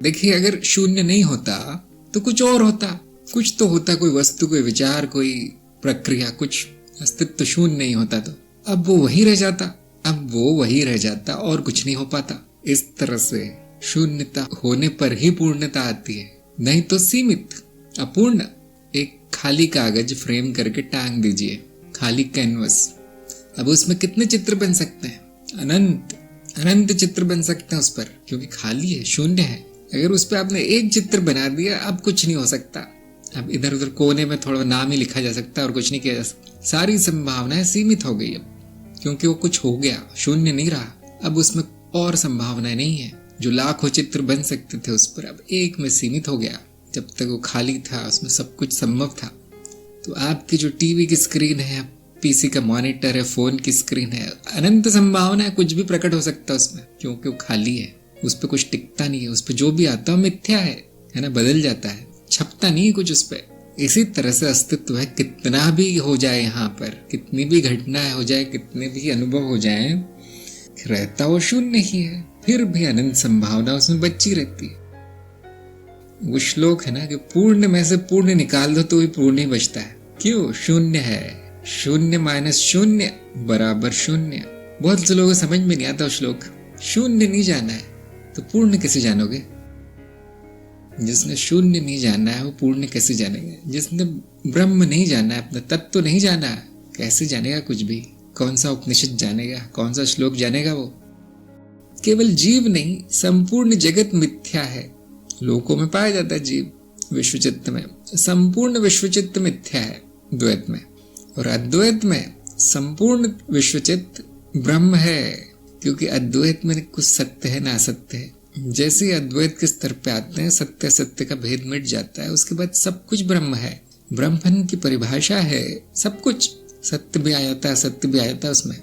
देखिए, अगर शून्य नहीं होता तो कुछ और होता, कुछ तो होता, कोई वस्तु, कोई विचार, कोई प्रक्रिया, कुछ अस्तित्व शून्य नहीं होता तो अब वो वही रह जाता, अब वो वही रह जाता और कुछ नहीं हो पाता। इस तरह से शून्यता होने पर ही पूर्णता आती है, नहीं तो सीमित, अपूर्ण। एक खाली कागज फ्रेम करके टांग दीजिए, खाली कैनवस, अब उसमें कितने चित्र बन सकते हैं? अनंत अनंत चित्र बन सकते हैं उस पर, क्योंकि खाली है, शून्य है। अगर उस पर आपने एक चित्र बना दिया, अब कुछ नहीं हो सकता। अब इधर उधर कोने में थोड़ा नाम ही लिखा जा सकता है और कुछ नहीं किया जा सकता। सारी संभावनाएं सीमित हो गई अब, क्योंकि वो कुछ हो गया, शून्य नहीं रहा। अब उसमें और संभावनाएं नहीं है। जो लाखों चित्र बन सकते थे उस पर, अब एक में सीमित हो गया। जब तक वो खाली था, उसमें सब कुछ संभव था। तो आपकी जो टीवी की स्क्रीन है, पीसी का मॉनिटर है, फोन की स्क्रीन है, अनंत संभावना है, कुछ भी प्रकट हो सकता है उसमें, क्योंकि वो खाली है। उस पर कुछ टिकता नहीं है, उस पर जो भी आता है मिथ्या है ना, बदल जाता है, छपता नहीं है कुछ उस पर। इसी तरह से अस्तित्व है, कितना भी हो जाए, यहाँ पर कितनी भी घटना हो जाए, कितने भी अनुभव हो जाए, रहता वो शून्य ही है। फिर भी अनंत संभावना उसमें बची रहती है। वो श्लोक है ना कि पूर्ण में से पूर्ण निकाल दो तो भी पूर्ण ही बचता है। क्यों? शून्य है। शून्य माइनस शून्य बराबर शून्य। बहुत से लोगों को समझ में नहीं आता श्लोक। शून्य नहीं जाना है तो पूर्ण कैसे जानोगे? जिसने शून्य नहीं जाना है वो पूर्ण कैसे जानेगा? जिसने ब्रह्म नहीं जाना है, अपना तत्व नहीं जाना है, कैसे जानेगा कुछ भी? कौन सा उपनिषद जानेगा? कौन सा श्लोक जानेगा? वो केवल जीव नहीं, संपूर्ण जगत मिथ्या है। लोकों में पाया जाता है जीव, विश्वचित्त में। संपूर्ण विश्वचित्त मिथ्या है द्वैत में, और अद्वैत में संपूर्ण विश्वचित्त ब्रह्म है। क्योंकि अद्वैत में कुछ सत्य है ना असत्य है। जैसे ही अद्वैत के स्तर पे आते हैं, सत्य असत्य का भेद मिट जाता है। उसके बाद सब कुछ ब्रह्म है। ब्रह्मन की परिभाषा है सब कुछ। सत्य भी आ जाता है, असत्य भी आ जाता है उसमें।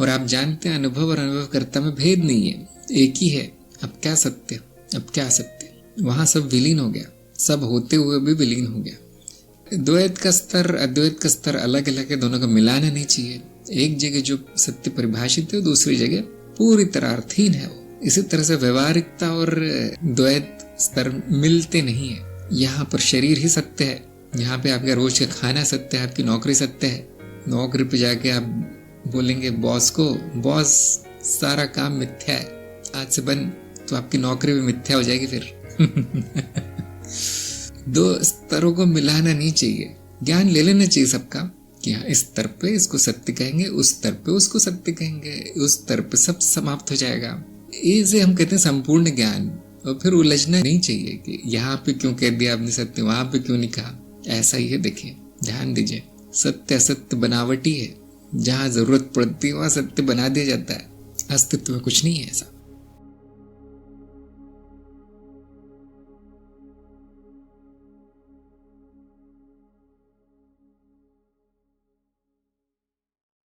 और आप जानते हैं, अनुभव और अनुभवकर्ता में भेद नहीं है, एक ही है। अब क्या सत्य, अब क्या असत्य? वहां सब विलीन हो गया, सब होते हुए भी विलीन हो गया। द्वैत का स्तर, अद्वैत का स्तर अलग अलग है, दोनों को मिलाना नहीं चाहिए। एक जगह जो सत्य परिभाषित है, दूसरी जगह पूरी तरह अर्थहीन है वो। इसी तरह से व्यवहारिकता और द्वैत स्तर मिलते नहीं है। यहाँ पर शरीर ही सत्य है, यहाँ पे आपका रोज का खाना सत्य है, आपकी नौकरी सत्य है। नौकरी पे जाके आप बोलेंगे बॉस को, बॉस सारा काम मिथ्या है, आज से बंद, तो आपकी नौकरी भी मिथ्या हो जाएगी फिर। दो स्तरों को मिलाना नहीं चाहिए। ज्ञान ले लेना चाहिए सबका कि हाँ, इस स्तर पे इसको सत्य कहेंगे, उस स्तर पे उसको सत्य कहेंगे, उस स्तर पे सब समाप्त हो जाएगा। इसे हम कहते हैं संपूर्ण ज्ञान। और फिर उलझना नहीं चाहिए कि यहाँ पे क्यों कह दिया आपने सत्य, वहां पे क्यों नहीं कहा। ऐसा ही है, देखिए, ध्यान दीजिए, सत्य असत्य बनावटी है। जहाँ जरूरत पड़ती है वहां सत्य बना दिया जाता है। अस्तित्व में कुछ नहीं है ऐसा।